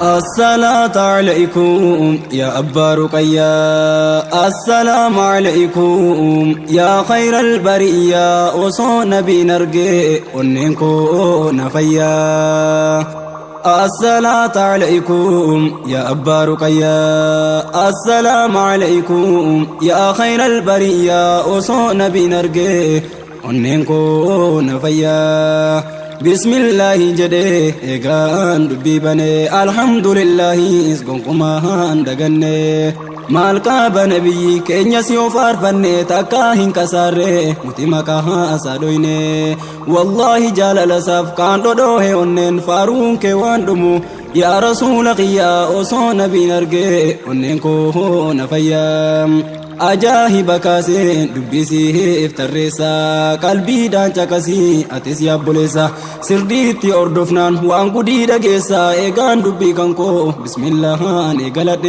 الصلاة عليكم يا أبا رقيا، السلام عليكم يا خير البرية، وصون بنرجع وننكو نفيا. الصلاة عليكم يا أبا رقيا، السلام عليكم يا خير البرية، وصون بنرجع وننكو نفيا. بسم الله جده إيغان دبي بني الحمد لله إسقنكما دغني مالكا بنبي كينيا سيوفار فني تاكاهن كساره متمكا سادويني والله جلال سف كان دودوه ونن فارون كواندمو يا رسول قيا وصون بنرجع وننكو نفيا. أجاهب كاسين دبسي افترسا قلبي دان چكسي أتس يا بوليسا سرديتي أردفنان وانكو دي دقيسا إيغان دبي كنكو بسم الله نيغلت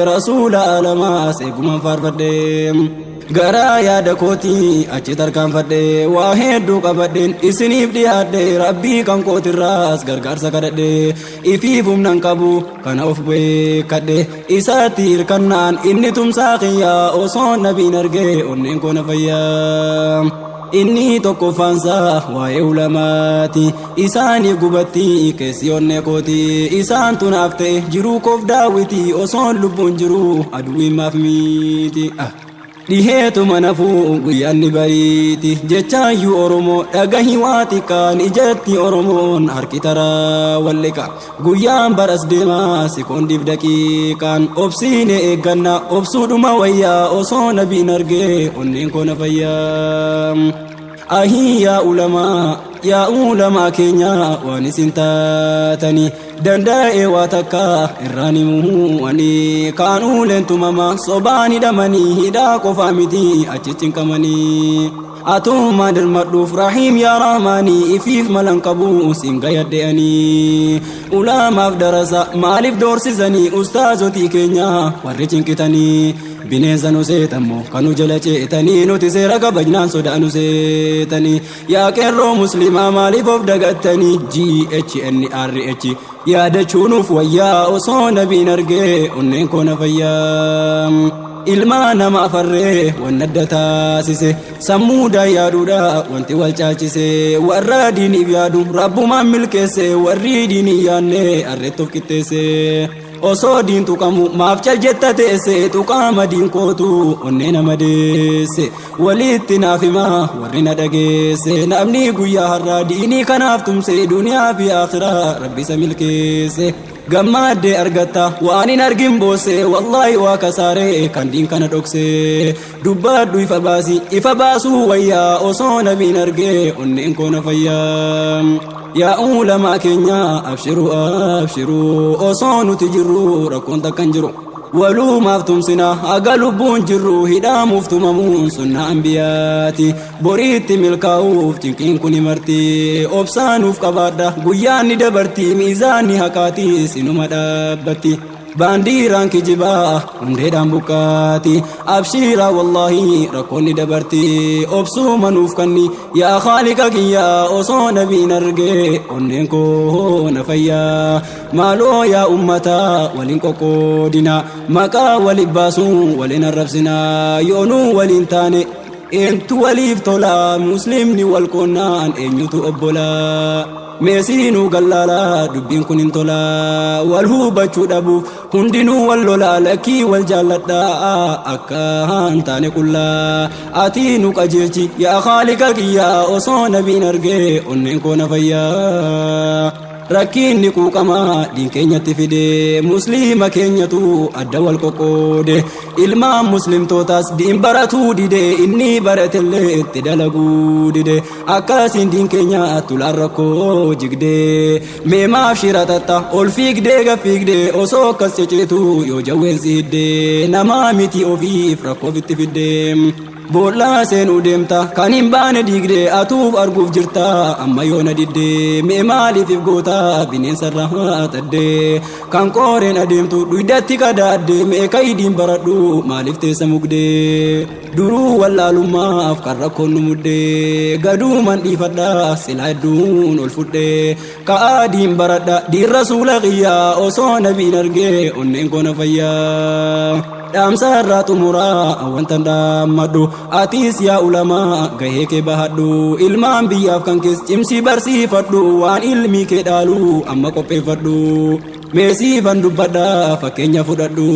رسول آلما سيقوما فارفدين غرا يا دكوتي أچي تركان فدي واحد قبدين إسنيف دي هدي ربي كنكو تراس غرغر سكدي إفي فمنان كابو كان أفبوي كدي إساتير كنان إني تمساقيا وصون نبي نرجي وننكو نفيا. إني توكو فانسا واي علماتي إساني قبتي كسيون نكوتي إسان تنافتي جرو كوف داوتي وصون لبون جرو أدوي مافميتي dhiheetu manafuu guyyaanni bariiti jechaayyuu oromoo dhagahi waati kaan ijatti oromoon harki taraa walleka guyyaan baras deemaa sekoondiif daqiiqaan obsiine eeggannaa obsuudhuma wayyaa osoo nabiin argee onneen koona fayyaa. Ahii yaa ulamaa keenya waan isin taatanii danda'e waa takka irraan himuu ani kaanuu leentumama sobaan hidhamanii hidhaa qofaa miti achitti hin qabanii. Atuma dirmadhuuf rahiim yaa rahmaanii ifiif malan qabu siin gayyadde'anii ulamaaf darasa maaliif doorsisanii ustaazotii keenya warri cinqitanii bineensa nu seetammoo kanu jala ceetanii nuti seera kabajnaan sodaa nu seetanii yaa qeerroo muslimaa maaliif of dagattanii GHNRH yaadachuunuuf wayyaa osoo nabiin argee onneen koona fayyaa. Ilma nama afarree waan adda taasise sammuudhaan yaaduudha wanti wal caalchise warra diiniif yaadu rabbumaan milkeesse warri diinii yaanne arreettoof qixxeesse osoo diin tuqamu maaf cal jetta teesse tuqaama diin kootu onnee nama deesse walitti naaf himaa warri na dhageesse namni guyyaa har'aa diinii kanaaf tumse duniyaa fi akhiraa rabbi isa milkeesse. Gammaddee argatta waan hin argin boosse wallahi waa kasaaree kan diin kana dhokse dubbadhu ifa baasuu wayyaa osoo nabiin argee onneen koona fayyaa. Yaa ulamaa keenya abshiruu osoo nuti jirru rakkoon takkan jiru walumaaf tumsina haga lubbuun jirru hidhaamuuf tumamuun sunna ambiyaati boriitti milkaa'uuf cinqiin kun himarti obsaanuuf qabaadha guyyaan ni dabarti miizaanni haqaati sinuma dhaabbatti baandiiraan kijibaa hundeedhaan buqqaati abshiira wallahi rakkoonni dabarti obsuuma nuuf kanni yaa khaaliqa kiyyaa osoo nabiin argee onneen koona fayyaa. Maaloo yaa ummataa waliin qoqqoodina maqaa waliin baasuun waliin arrabsina yoonuu waliin taane eentu waliif tola muslimni wal qoonnaan eenyutu obbolaa. Meesiinuu gallaalaa dubbiin kun hin tola wal hubachuu dhabuuf hundinuu wal lolaa lakkii wal jaalladhaa akka hin taane qullaa ati nu qajeelchi yaa khaaliqa kiyyaa osoo nabiin argee onneen koona fayyaa. Rakkinni quuqama diin keenyatti fide musliima keenyatu adda wal qoqqoode ilmaan muslimtootaas diin baratuu dide inni baratellee itti dalaguu dide akkasiin diin keenya tulaan rakkoo jigde meemaaf shiratatta ol fiigdee gaffiigde osoo akkas ceceetu yoo jawweensi hidde namaa miti ofiif rakkoof itti fidde. boolla seenuu deemta kan hin baane diigdee atuuf arguuf jirta amma yoona diddee mee maaliif goota bineensa irraa taddee kan qooreen adeemtu duydatti qadaadde mee kaydiin baradhu maaliif teessa mugdee duruu wallaalummaaf kan rakkoon nu muddee gaduuman dhiifadha silaa hedduun ol fudhee ka'aadiin baradha diirra suula qiyyaa osoo nabiin argee onneen koona fayyaa dhaamsa irraa xumuraa wantan dhaammadhu atiis yaa ulamaa gahee kee bahadhu ilmaan biyyaaf kan kees cimsii barsiifadhu waan ilmii kee dhaalu amma qopheeffadhu meesiifan dubbadha fakkeenya fudhadhu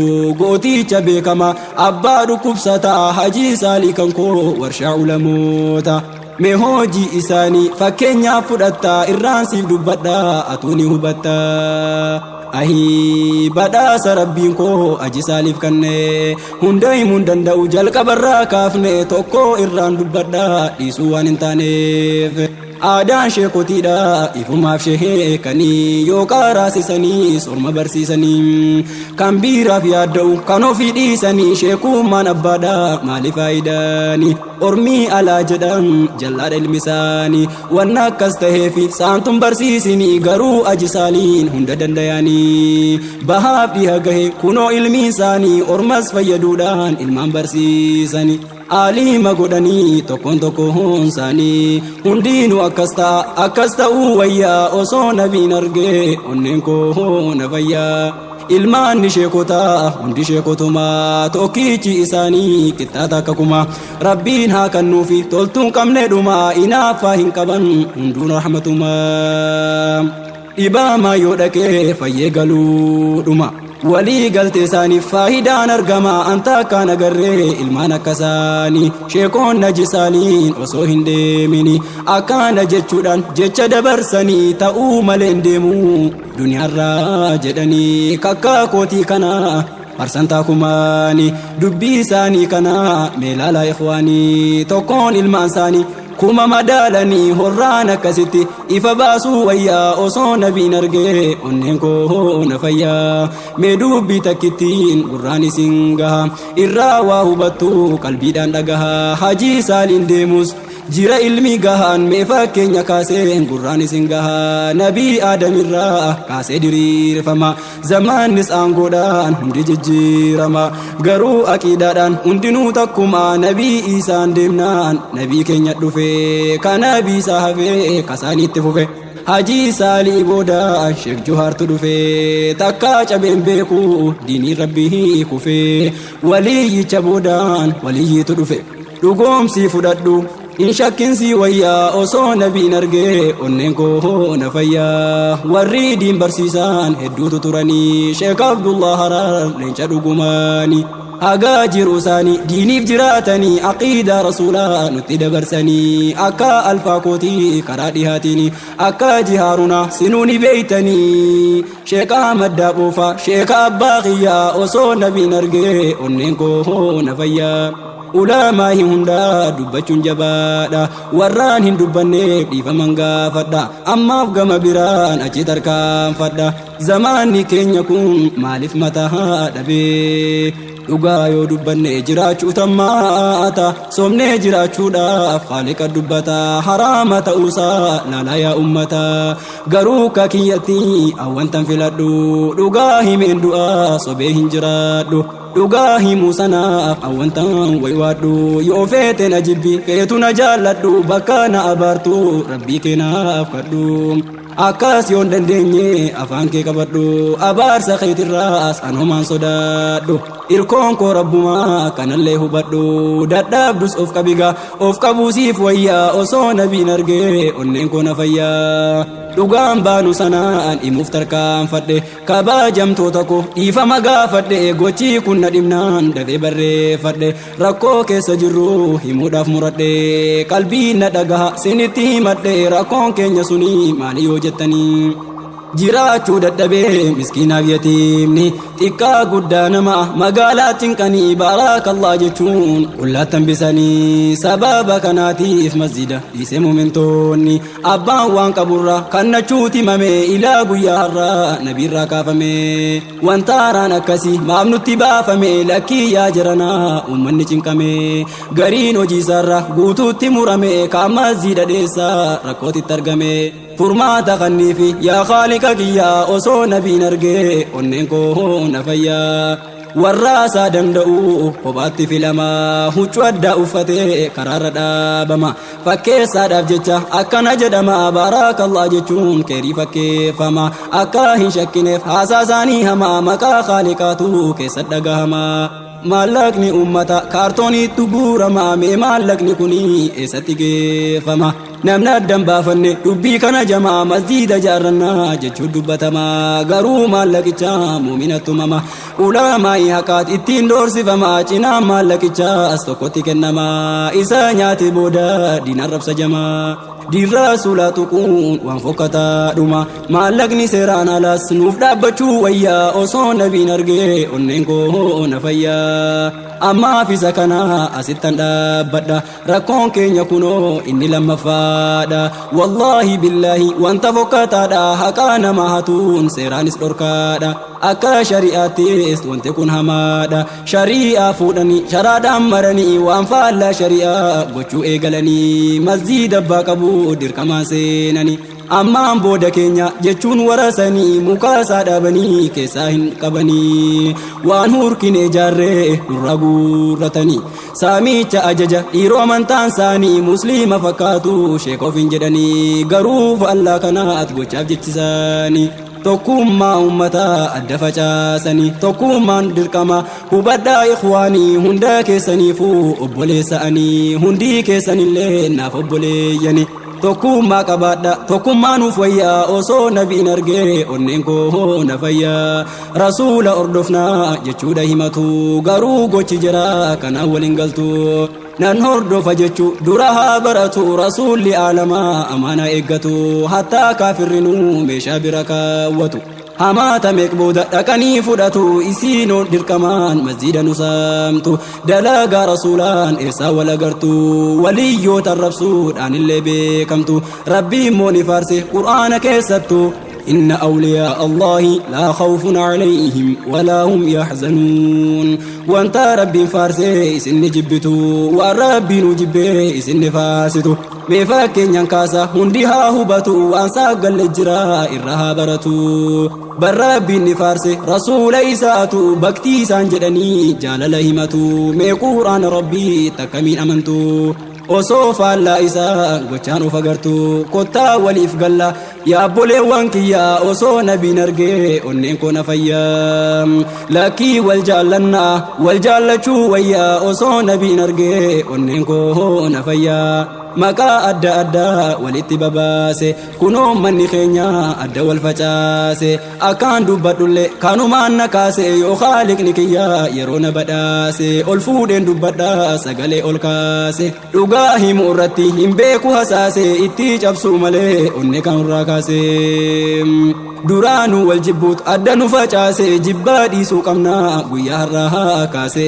gooticha beekama abbaa dhukkubsataa hajii saalii kan koo warshaa ulamoota mee hojii isaanii fakkeenyaaf fudhatta irraan siif dubbadha atuu ni hubatta ahii badhaasa rabbiin koo aji saaliif kanne hunda himuun danda'u jalqabarraa kaafne tokko irraan dubbadha dhiisuu waan hin taaneef aadaan sheekotiidha ifumaaf sheekanii yookaan raasisanii sorma barsiisanii kan biiraaf yaadda'u kan ofii dhiisanii sheekummaan abbaadha maaliif faayidaani ormii alaa jedhan jallaadha ilmi isaanii wanna akkas ta'eefi saantun barsiisinii garuu aji saaliin hunda danda'anii bahaaf dhiha gahe kunoo ilmi isaanii ormas fayyaduudhaan ilmaan barsiisanii alima godhanii tokkoon tokkoon isaanii hundinuu akkas ta'uu wayyaa osoo nabiin argee onneen koo na fayyaa ilmaan ni sheekotaa hundi sheekotumaa tokkichi isaanii qixxaata akka kuma rabbiin haa kannuufi toltuun qabne dhumaa inaaffaa hin qaban hunduun rahmatumaa dhibaamaa yoo dhaqee fayyee galuu dhuma walii galtee isaaniif faayidaan argama anta akkaan agarree ilmaan akkasaanii sheekoon najisaaliin osoo hin deemini akkaana jechuudhaan jecha dabarsanii ta'uu malee hin deemu duniyaarraa jedhanii kakkaa kootii kana parsantaa kumaani dubbii isaanii kana meelaalaa ikhwaanii tokkoon ilmaan isaanii kuma madaalanii horraan akkasitti ifa baasuu wayyaa osoo nabiin argee onneen koo na fayyaa mee dubbii takkittiin gurraan isin gaha irraa waa hubattu qalbiidhaan dhagaha hajii saaliin deemus jira ilmi gahaan mee fakkeenya kaaseen gurraan isin gaha nabii aadamirraa kaasee diriirfama zamaannis aangoodhaan hundi jijjiirama garuu aqiidaadhaan hundinuu takkuma nabii isaan deemnaan nabii keenya dhufe kana biisaa hafee kasaaniitti fufe hajii saalii booda sheek juhaartu dhufe takkaa cabeen beeku diinii rabbii kufe waliyyicha boodaan waliyyiitu dhufe dhugoomsii fudhadhu in shakkinsi wayyaa osoo nabiin argee onneen koo na fayyaa warri diin barsiisan hedduutu turanii sheek abdullah harar leenca dhugumaani hagaa jiru isaanii diiniif jiraatanii aqiidaa rasuulaa nutti dabarsanii akka alfaa kootii karaa dhihaatiin akka jihaaruna sinuuni beeytanii sheek ahmad daaboofa sheek abbaa kiyyaa osoo nabiin argee onneen koo na fayyaa ulamaa hundaa dubbachuun jabaadha warraan hin dubbanneef dhiifaman gaafadha ammaaf gama biraan achi tarkaanfadha zamaanni keenya kun maaliif mataa dhabee dhugaa yoo dubbanne jiraachuu tammaata somnee jiraachuudhaaf haaliqa dubbata haraama ta'uusaa laalaa yaa ummata garuu ka kiyyatti awwantan filadhu dhugaa himeen du'aa sobee hin jiraadhu dhugaa himuu sanaaf awwantan waywaadhu yoo feete na jibbi feetu na jaalladhu bakka na abaartu rabbii keenaaf kadhu akkas yoon dandeenye afaan kee qabadhu abaarsa keetirraas anomaan sodaadhu irkoon koo rabbumaa kanallee hubadhu dadhabdus of qabiga of qabuusiif wayyaa osoo nabiin argee onneen koo na fayyaa dhugaan baanu sanaan himuuf tarkaanfadhe kabaajamtoota koo dhiifama gaafadhe gochii kun na dhibnaan dafee barreeffadhe rakkoo keessa jirru himuudhaaf muradhe qalbii na dhagaha sinitti himadhe rakkoon keenya suni maali yoo jettanii jiraachuu dadhabee miskiinaaf yatiimni xiqqaa guddaa nama magaalaatiin qanii baarakallah jechuun qullaattan bisanii sababa kanaatiif masjida dhiisee muumintoonni abbaan waan qaburra kannachuuti mamee ilaa guyyaa har'aa nabiirraa kaafame wantaaraan akkasii maaf nutti baafame lakkii yaa jiranaa ummanni cinqame gariin hojiisarra guutuutti murame kaan masjida dheessaa rakkootitti argame furmaata kanniifi yaa khaalika kiyyaa osoo nabiin argee onneen koo na fayyaa warraasaa danda'u kophaatti filama huccuu addaa uffatee karaarra dhaabama fakkeessaadhaaf jecha akkana jedhama baarakallah jechuun keerii fakkeeffama akka hin shakkineef haasaa isaanii hamaa maqaa khaaliqaatu keessa dhagahama maallaqni ummata kaartooniitti guurama mee maallaqni kuni eessatti geeffama namni addan baafanne dubbii kana jamaa masjiida jaarrannaa jechuun dubbatama garuu maallaqicha muuminattu mama ulamaa'ii haqaat ittiin doorsifama cinaa maallaqichaas tokkotti kennama isa nyaate booda diinaan rabsa jamaa diirraa sulaa tuquun waan fokkataa dhuma maallaqni seeraan alas nuuf dhaabbachuu wayyaa osoo nabiin argee onneen koo na fayyaa ammaaf isa kana asittan dhaabbadha rakkoon keenya kunoo inni lammaffaadha wallaahi billaahi wanta fokkataadha haqaa nama hatuun seeraanis dhorkaadha akka shari'aattis wanti kun hamaadha shari'aa fuudhanii sharaadhaan maranii waan faallaa shari'aa gochuu eegalanii masjiida abbaa qabu dirqamaa seenanii ammaan booda keenya jechuun warasanii mukaasaa dhaabanii keessaa hin qabanii waan hurkine jaarree durra guurratanii saamicha ajaja dhiiroo amantaan isaanii musliima fakkaatu sheekoof hin jedhanii garuu faallaa kanaat gochaaf jechisanii tokkummaa ummataa adda facaasanii tokkummaan dirqama hubadhaa ikhwaanii hunda keessaniifuu obboleessa'anii hundii keessanillee naaf obboleeyyani tokkummaa qabaadha tokkummaan uf wayyaa osoo nabiin argee onneen koo na fayyaa rasuula ordofnaa jechuudha himatu garuu gochi jira kanaan waliin galtu nan hordofa jechuu dura haa baratu rasuulli aalamaa amaana eeggatu hattaa kaafirrinuu meeshaa bira kaawwatu hamaata meeq booda dhaqanii fudhatu isiinoon dirqamaan masjiida nu saamtu dalagaa rasuulaan eessaa wal agartu waliyyoota rabsuudhaan illee beekamtu rabbiin moo ni faarse qur'aana keessattu إن أولياء الله لا خوف عليهم ولا هم يحزنون وانت ربي فارسي إسن جبتو وربي نجبه إسن فاسدو مفاكين ينكاسا هندها هبتو وانسا قل الجراء إرها برتو بربي نفارسي رسول إساتو بكتي سانجدني جال لهمتو مي قرآن ربي تكمين أمنتو osoo faallaa isaa gochaan of agartu kottaa waliif galla yaa obboleewwan kiyyaa osoo nabiin argee onneen koo na fayyaa lakkii wal jaallannaa wal jaallachuu wayyaa osoo nabiin argee onneen koo na fayyaa maqaa adda addaa walitti babaase kunoo manni keenya adda wal facaase akkaan dubbadhulle kanumaan na kaase yoo khaaliqni kiyyaa yeroo na badhaase ol fuudheen dubbadha sagalee ol kaase dhugaa himu irratti hin beeku hasaase itti cabsuu malee onne kanurraa kaase duraanuu wal jibbuut adda nu facaase jibbaa dhiisuu qabnaa guyyaa har'aa kaase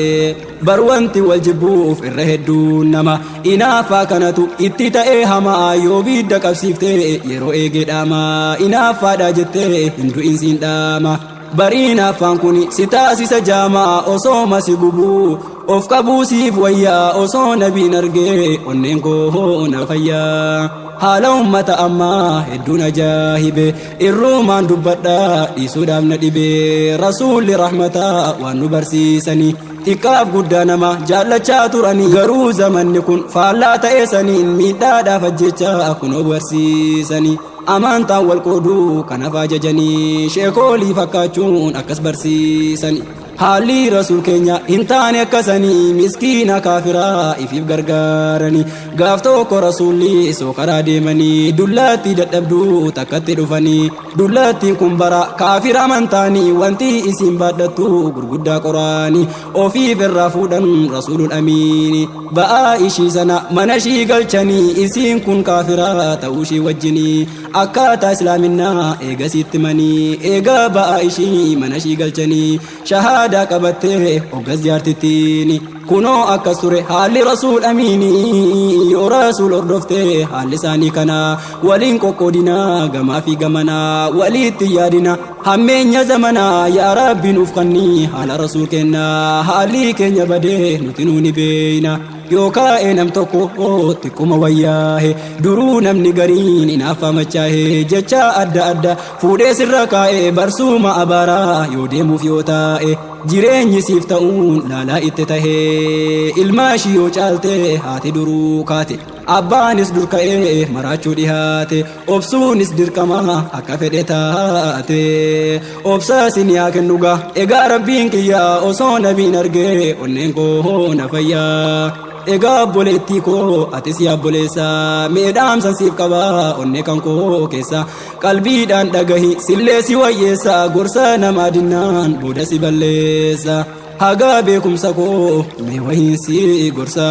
bar wanti wal jibbuuf irra hedduun nama inaafaa kanatu itti ta'ee hamaa yoo bidda qabsiiftee yeroo eegee dhaama inaaffaadha jettee hin du'insiin dhaama bariin afaan kun si taasisa jaamaa osoo masi gubuu of qabuusiif wayyaa osoo nabiin argee onneen koo na fayyaa haala ummata ammaa hedduun ajaa'ibe irruumaan dubbadha dhiisuudhaaf na dhibe rasuulli rahmataa waan nu barsiisanii xiqqaaf guddaa nama jaallachaa turanii garuu zamanni kun faallaa ta'ee saniin miidhaadhaaf ajjechaa kunoo barsiisanii amantaan wal qooduu kanaaf ajajanii sheekoolii fakkaachuun akkas barsiisanii haalli rasuul keenya hin taane akkasanii miskiina kaafiraa ifiif gargaaranii gaaf tokko rasuulli soo karaa deemanii dullatti dadhabduu takkatti dhufanii dullattiin kun bara kaafira amantaanii wanti isin baadhattu gurguddaa qoraanii ofiif irraa fuudhan rasuulul amiini ba'aa ishii sana mana ishii galchanii isiin kun kaafira ta'uu ishii wajjinii akkaataa islaaminaa eegasitti manii eegaa ba'aa ishii mana ishii galchanii shahaadaa qabattee hoggas jaartittiin kunoo akkas ture haalli rasuul amiini yoo rasuul hordoftee haalli isaanii kana waliin qoqqoodinaa gamaa fi gamanaa waliitti yaadina hammeenya zamanaa yaa rabbi nuuf kannii haala rasuul kennaa haalli keenya badee nuti nuuni beeyna yookaan nam tokko xiqquma wayyaahe duruu namni gariin inaafa machaahe jecha adda adda fuudhee sirra kaa'e barsuuma abaaraa yoo deemuuf yoo taa'e jireenyi siif ta'uun laalaa itti tahee ilmaa ishii yoo caalte haati duruu kaate abbaanis dur ka'ee maraachuu dhihaate obsuunis dirqama akka fedhe taate obsaasin yaa kennuga egaa rabbiin kiyyaa osoo nabiin argee onneen koo na fayyaa egaa obboleettii koo atis yaa obboleessa miidhaamsan siif qabaa onnee kan koo keessa qalbiidhaan dhagahi sillee si wayyeessa gorsa namaa dinnaan booda si balleessa hagaa beekumsa koo mee wahiinsi gorsa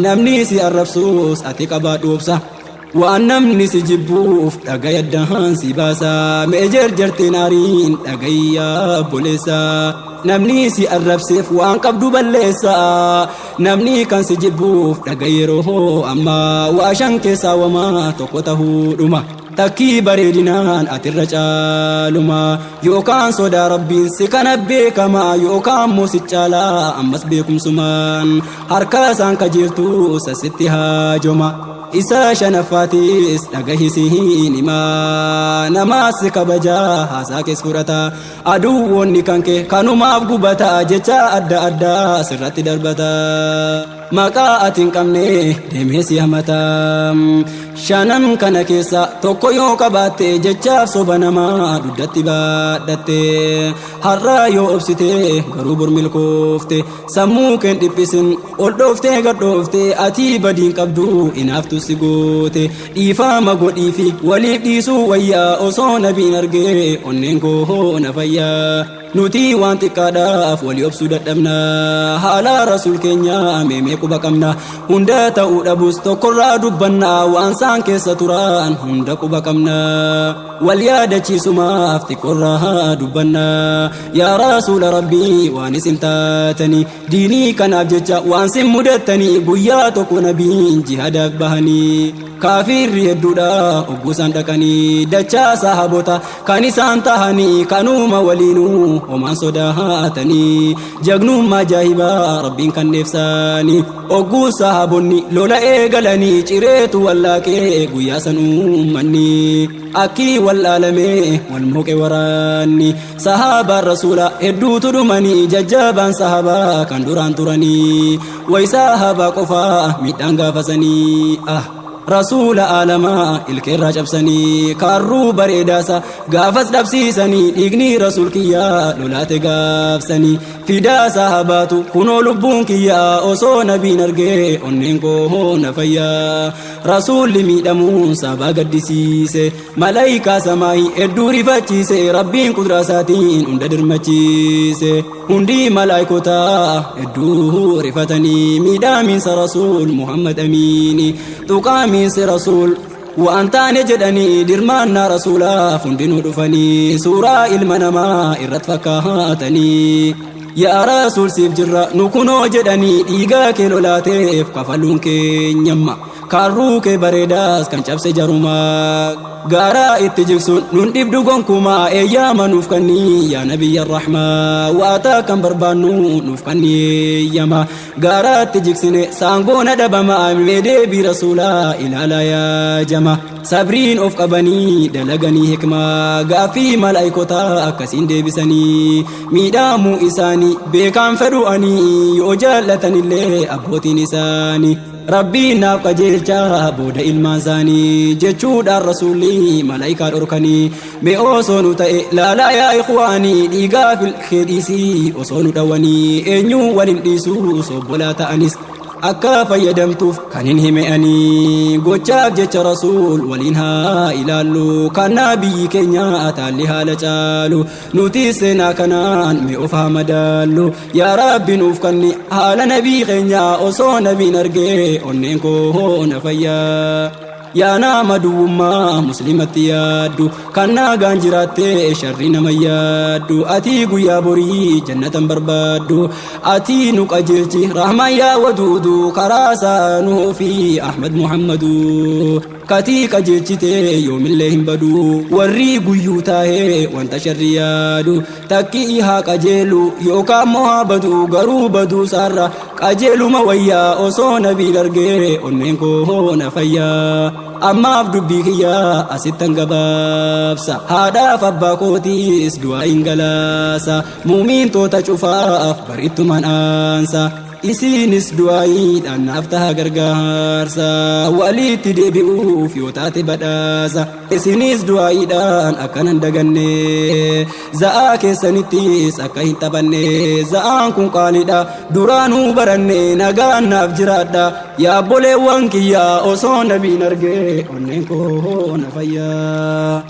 namni si arrabsuus ati qabaadhu obsa waan namni si jibbuuf dhagayaddaan si baasa mee jarjarteen aariin dhagayyaa obboleessa namni si arrabseef waan qabdu balleessa namni kan si jibbuuf dhagayeroo amma waashan keessaa wamaa tokko tahuudhuma takkii bareedinaan atirra caaluma yookaan sodaa rabbiin si kana beekama yookaan immoo si caalaa ammas beekumsumaan harka isaan kajeeltu sasitti haajoma isa shanaffaatiis dhagahisiin himaa namaas kabajaa haasaa kees fudhata aduwwoonni kan kee kanumaaf gubata jecha adda addaa sirratti darbata maqaa ati hin qabne deemee si hamata shanan kana keessa tokko yoo qabaatte jechaaf soba namaa duddatti baadhatte har'a yoo obsite garuu bor milkoofte sammuu keen dhiphisin ol dhoofte gad dhoofte ati badiin qabdu inaaftu si goote dhiifama godhiifi waliif dhiisuu wayyaa osoo nabiin argee onneen koo na fayyaa nuti waan xiqqaadhaaf walii obsuu dadhabna haala rasuul keenya meemee quba qabna hunda ta'uu dhabus tokkorraa dubbanna waan saan keessa turaan hunda quba qabna wal yaadachiisumaaf xiqqorraa dubbanna yaa rasuula rabbii waan isin taatanii diinii kanaaf jecha waan sin mudattanii guyyaa tokko nabiin jihaadaaf bahanii kaafirri hedduudha ogguusaan dhaqanii dachaa sahabota kan isaan tahanii kanuma waliinuu homaan sodaatanii jagnummaa jaahibaa rabbiin kan neefsanii ogguu sahabonni lola eegalanii cireetu wallaaqee guyyaa san uummanni akkii wallaalamee wal mooqe waraanni sahaabaan rasuula hedduutu dhumanii jajjabaan sahabaa kan duraan turanii way sahabaa qofaa miidhaan gaafasanii rasuula aalamaa ilkeerraa cabsanii kaarruu bareedaasa gaafas dhabsiisanii dhiigni rasuul kiyyaa lolaate gaafsanii fidaa sahabaatu kunoo lubbuun kiyyaa osoo nabiin argee onneen koo na fayyaa rasuulli miidhamuun sabaa gaddisiise malaayikaa samaayii hedduu rifachiise rabbiin qudraasaatiin hunda dirmachiise hundi malaayikotaa hedduu rifatanii miidhaamiinsa rasuul muhammad amiini tuqaamiinsi rasuul وأنت نجدني درمانا رسولا فندنو دفني سورة المنما إرت فكاهاتني يا رسول سيف جرا نكونو جدني إيغا كيلولاتيف كفلون كينيما كاروك بريداس كان شابس جاروما غارا اتجكسون نندب دوغنكما اياما نفكني يا نبي الرحمة واتاكم بربانو نفكني ياما غارا اتجكسني سانغونا دبما ميدي برسولا إلالا يا جما صبرين اوف قبني دلغني حكمة غافي ملايكوتا اكسين ديبسني ميدامو إساني بيكام فرواني يوجالتني اللي أبوتي نساني ربي ناف قجيلچا بود المازاني جچودا رسولي ملائكة أركني بأوسون تأي لا يا إخواني ديغا في الخيريسي أوسون دواني إنيو ولنديسو صبولا تأنيس akka fayyadamtuuf kan hin himani gochaaf jecha rasuul waliin haa ilaallu kan nabiyyi keenya taalli haala caalu nuti seenaa kanaan mee of haa madaallu yaa rabbi nuuf kanni haala nabii keenya osoo nabiin argee onneen koo na fayyaa yaa nama duwwummaa muslimatti yaaddu kan naagaan jiraatte sharri nama yaaddu ati guyyaa borii jannatan barbaaddu ati nu qajeelchi rahman yaa waduudu karaa saanuu fi ahmad muhammadu katii qajeelchite yoomillee hin badu warri guyyuu taa'ee wanta sharri yaadu takkii haa qajeelu yookaan moo haa badu garuu baduu saarra qajeeluma wayyaa osoo nabii argee onneen koo na fayyaa ammaaf dubbii kiyyaa asittan gabaabsa haadhaaf abbaa kootiis du'aa hin galaasa muumintoota cufaaf barittumaan aansa isinis du'aayiidhaan naaf taha gargaarsa walitti deebi'uuf yoo taate badhaasa isinis du'aayiidhaan akkanan daganne za'aa keessanittis akka hin taphanne za'aan kun qaaliidha duraanuu baranne nagaan naaf jiraadha yaa obboleewwan kiyyaa osoo nabiin argee onneen koo na fayyaa